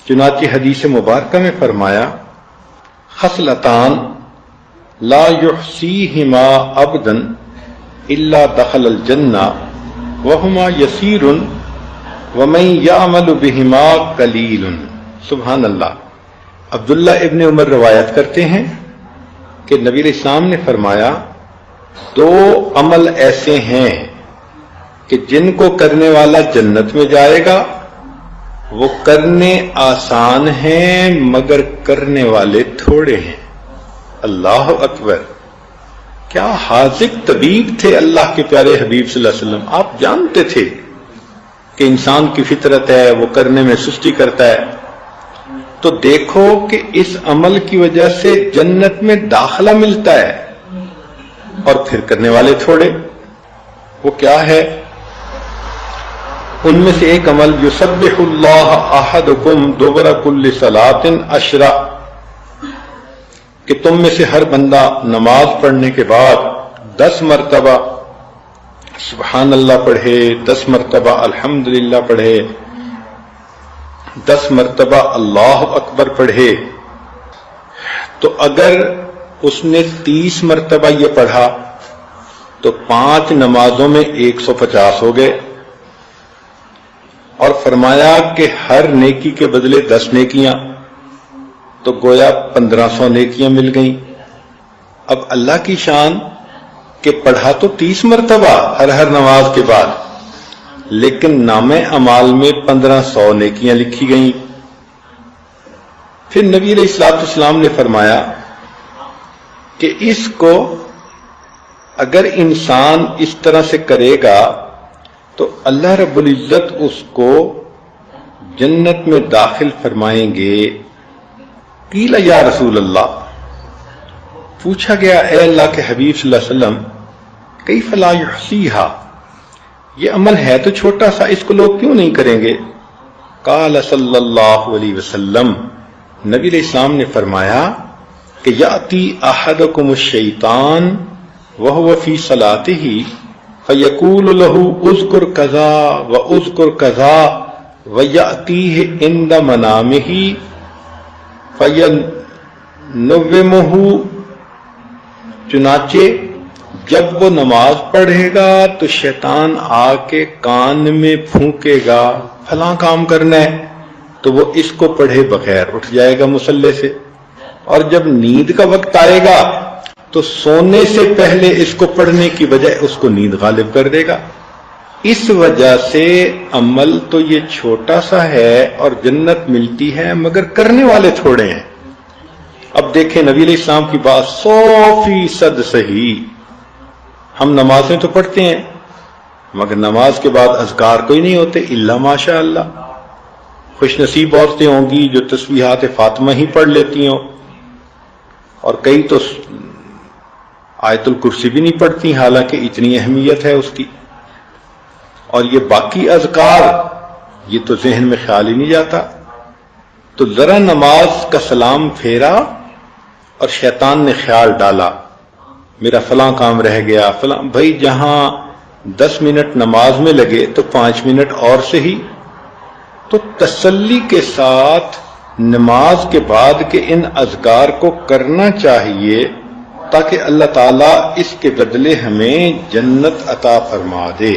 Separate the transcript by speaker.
Speaker 1: چنانچہ حدیث مبارکہ میں فرمایا خصلتان لا یحصیہما عبدا الا دخل الجنہ وہما یسیر ومن یعمل بہما قلیل۔ سبحان اللہ۔ عبداللہ ابن عمر روایت کرتے ہیں کہ نبی علیہ السلام نے فرمایا دو عمل ایسے ہیں کہ جن کو کرنے والا جنت میں جائے گا، وہ کرنے آسان ہیں مگر کرنے والے تھوڑے ہیں۔ اللہ اکبر! کیا حاذق طبیب تھے اللہ کے پیارے حبیب صلی اللہ علیہ وسلم۔ آپ جانتے تھے کہ انسان کی فطرت ہے، وہ کرنے میں سستی کرتا ہے، تو دیکھو کہ اس عمل کی وجہ سے جنت میں داخلہ ملتا ہے اور پھر کرنے والے تھوڑے۔ وہ کیا ہے؟ ان میں سے ایک عمل یسبح اللہ احدکم دبر کل صلاۃ 10، کہ تم میں سے ہر بندہ نماز پڑھنے کے بعد 10 مرتبہ سبحان اللہ پڑھے، 10 مرتبہ الحمدللہ پڑھے، 10 مرتبہ اللہ اکبر پڑھے۔ تو اگر اس نے 30 مرتبہ یہ پڑھا تو 5 نمازوں میں 150 ہو گئے، اور فرمایا کہ ہر نیکی کے بدلے 10 نیکیاں، تو گویا 1500 نیکیاں مل گئیں۔ اب اللہ کی شان کہ پڑھا تو 30 مرتبہ ہر نماز کے بعد، لیکن نام اعمال میں 1500 نیکیاں لکھی گئیں۔ پھر نبی علیہ الصلوۃ والسلام نے فرمایا کہ اس کو اگر انسان اس طرح سے کرے گا تو اللہ رب العزت اس کو جنت میں داخل فرمائیں گے۔ قیل یا رسول اللہ، پوچھا گیا اے اللہ کے حبیب صلی اللہ علیہ وسلم کیف لا یحصیھا، یہ عمل ہے تو چھوٹا سا، اس کو لوگ کیوں نہیں کریں گے؟ قال صلی اللہ علیہ وسلم، نبی علیہ السلام نے فرمایا کہ یأتی احدکم الشیطان وہو فی صلاتہ فیقول له اذکر کذا واذکر کذا ویأتیہ عند منامہ فینومہ، چنانچہ جب وہ نماز پڑھے گا تو شیطان آ کے کان میں پھونکے گا فلاں کام کرنا ہے، تو وہ اس کو پڑھے بغیر اٹھ جائے گا مصلی سے، اور جب نیند کا وقت آئے گا تو سونے سے پہلے اس کو پڑھنے کی بجائے اس کو نیند غالب کر دے گا۔ اس وجہ سے عمل تو یہ چھوٹا سا ہے اور جنت ملتی ہے مگر کرنے والے تھوڑے ہیں۔ اب دیکھیں نبی علیہ السلام کی بات 100% صحیح۔ ہم نمازیں تو پڑھتے ہیں مگر نماز کے بعد اذکار کوئی نہیں ہوتے الا ماشاء اللہ۔ خوش نصیب عورتیں ہوں گی جو تسبیحات فاطمہ ہی پڑھ لیتی ہوں، اور کئی تو آیت الکرسی بھی نہیں پڑھتی حالانکہ اتنی اہمیت ہے اس کی۔ اور یہ باقی اذکار یہ تو ذہن میں خیال ہی نہیں جاتا۔ تو ذرا نماز کا سلام پھیرا اور شیطان نے خیال ڈالا میرا فلاں کام رہ گیا، فلاں، بھائی جہاں 10 منٹ نماز میں لگے تو 5 منٹ اور سے ہی۔ تو تسلی کے ساتھ نماز کے بعد کے ان اذکار کو کرنا چاہیے تاکہ اللہ تعالیٰ اس کے بدلے ہمیں جنت عطا فرما دے۔